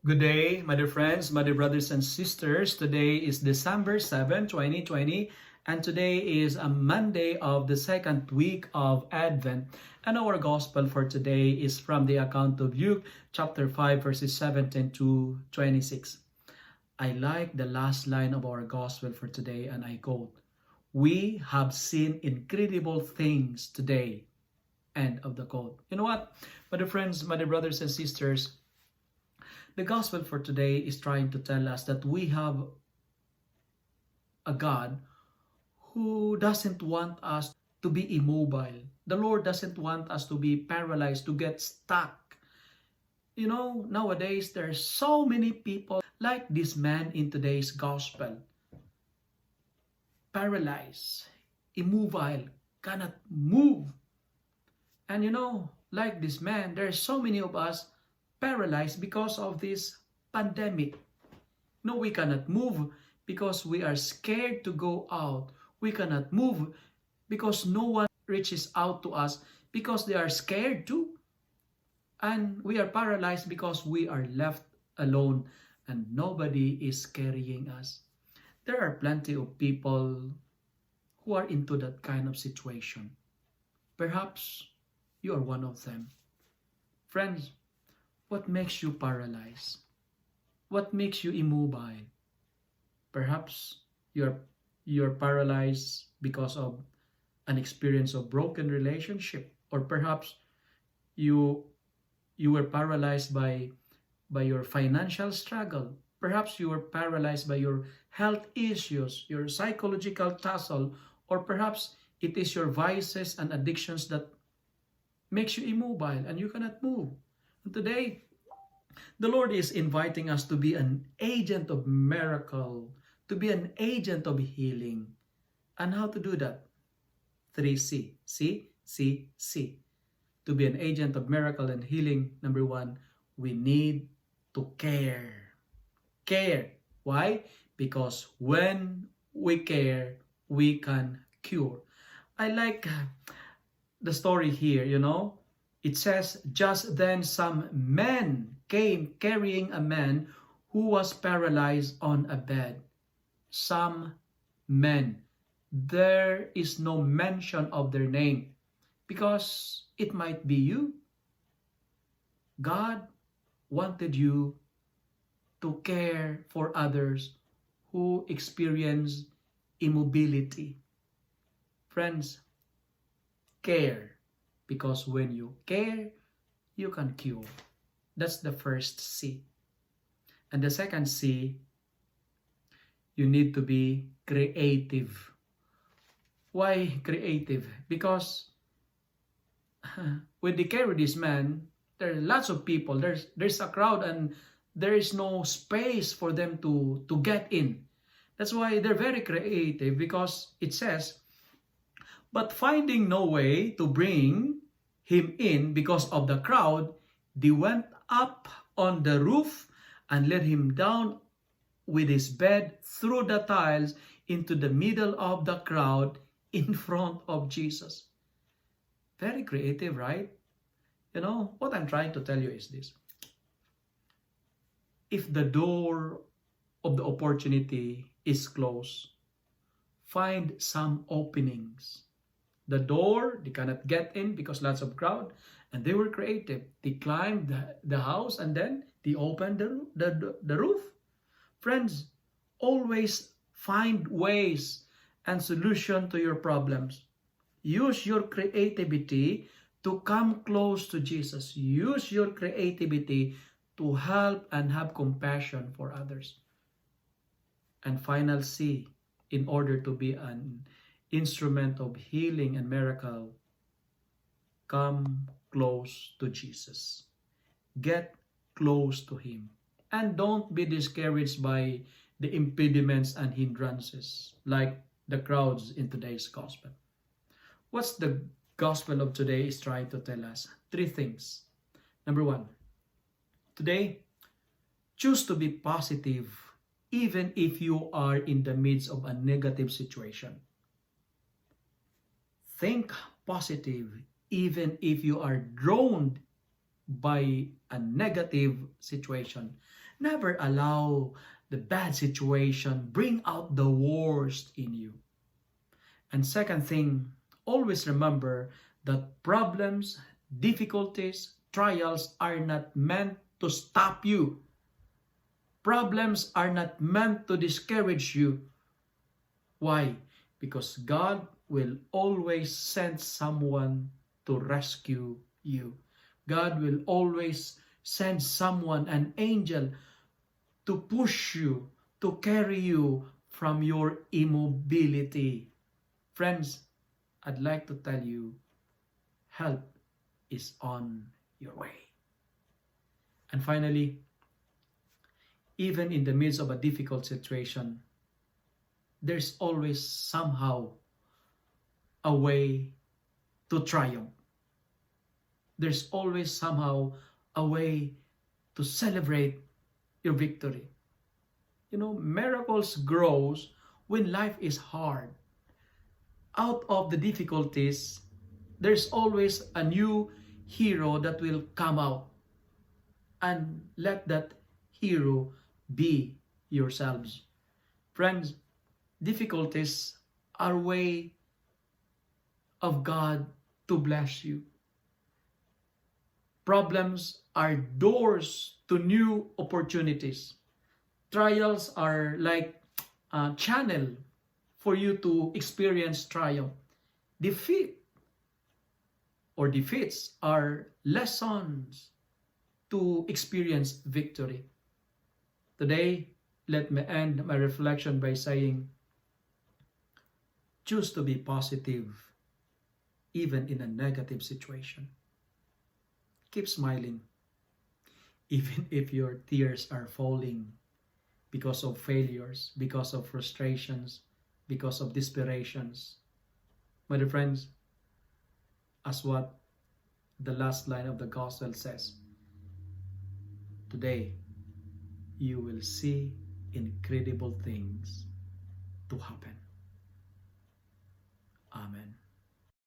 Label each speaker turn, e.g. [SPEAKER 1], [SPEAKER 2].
[SPEAKER 1] Good day, my dear friends, my dear brothers and sisters. Today is December 7, 2020, and today is a Monday of the second week of Advent. And our gospel for today is from the account of Luke chapter 5, verses 17 to 26. I like the last line of our gospel for today, and I quote, "We have seen incredible things today." End of the quote. You know what, my dear friends, my dear brothers and sisters, the gospel for today is trying to tell us that we have a God who doesn't want us to be immobile. The Lord doesn't want us to be paralyzed, to get stuck. You know, nowadays there's so many people like this man in today's gospel. Paralyzed, immobile, cannot move. And you know, like this man, there's so many of us paralyzed because of this pandemic. No, we cannot move because we are scared to go out. We cannot move because no one reaches out to us because they are scared too. And we are paralyzed because we are left alone and nobody is carrying us. There are plenty of people who are into that kind of situation. Perhaps you are one of them. Friends, what makes you paralyzed? What makes you immobile? Perhaps you're paralyzed because of an experience of broken relationship, or perhaps you were paralyzed by your financial struggle. Perhaps you were paralyzed by your health issues, your psychological tussle, or perhaps it is your vices and addictions that makes you immobile and you cannot move. And today, the Lord is inviting us to be an agent of miracle, to be an agent of healing. And how to do that? 3C. C. To be an agent of miracle and healing, number 1, we need to care. Care. Why? Because when we care, we can cure. I like the story here, you know. It says, just then some men came carrying a man who was paralyzed on a bed. Some men. There is no mention of their name because it might be you. God wanted you to care for others who experience immobility. Friends, care. Because when you care, you can cure. That's the first C. And the second C, you need to be creative. Why creative? Because when they carry this man, there are lots of people. There's a crowd and there is no space for them to get in. That's why they're very creative, because it says, but finding no way to bring him in because of the crowd, they went up on the roof and let him down with his bed through the tiles into the middle of the crowd in front of Jesus. Very creative, right? You know, what I'm trying to tell you is this. If the door of the opportunity is closed, find some openings. The door, they cannot get in because lots of crowd, and they were creative. They climbed the house and then they opened the roof. Friends, always find ways and solution to your problems. Use your creativity to come close to Jesus. Use your creativity to help and have compassion for others. And final C, in order to be an instrument of healing and miracle, come close to Jesus. Get close to Him. And don't be discouraged by the impediments and hindrances like the crowds in today's gospel. What's the gospel of today is trying to tell us? 3 things. Number 1, today, choose to be positive even if you are in the midst of a negative situation. Think positive even if you are drawn by a negative situation. Never allow the bad situation bring out the worst in you. And second thing, always remember that problems, difficulties, trials are not meant to stop you. Problems are not meant to discourage you. Why? Because God will always send someone to rescue you. God will always send someone, an angel, to push you, to carry you from your immobility. Friends, I'd like to tell you, help is on your way. And finally, even in the midst of a difficult situation, there's always somehow a way to triumph. There's always somehow a way to celebrate your victory. You know, miracles grows when life is hard. Out of the difficulties, there's always a new hero that will come out. And let that hero be yourselves. Friends, difficulties are a way of God to bless you. Problems are doors to new opportunities. Trials are like a channel for you to experience triumph. Defeats are lessons to experience victory. Today, let me end my reflection by saying, choose to be positive even in a negative situation. Keep smiling even if your tears are falling because of failures, because of frustrations, because of desperations. My dear friends, as what the last line of the gospel says, today you will see incredible things to happen. Amen.